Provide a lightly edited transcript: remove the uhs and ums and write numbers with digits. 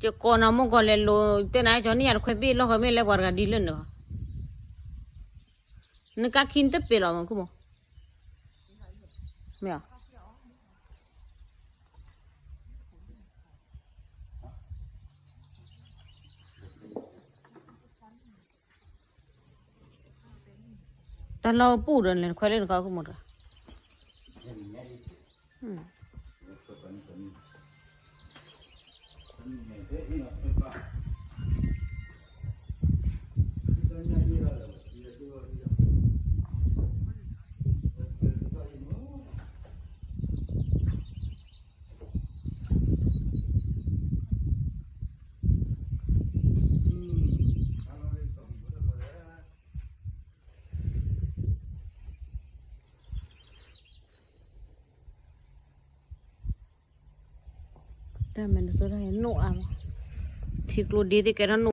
จะก่อนเอามงก่อนเลยโลแต่ไหนจอนี่อยากคุยปีแล้วก็ไม่เล็กกว่ากันดีเลยเนาะนึกว่าคินเตปเปล่ามั้งกูมั้งไม่เอาแต่เราปูเดินเลยคุยเล่นกับกูหมดอ่ะแต่มันสุดท้ายหนูอ่ะที่รู้ดีที่แกนั่น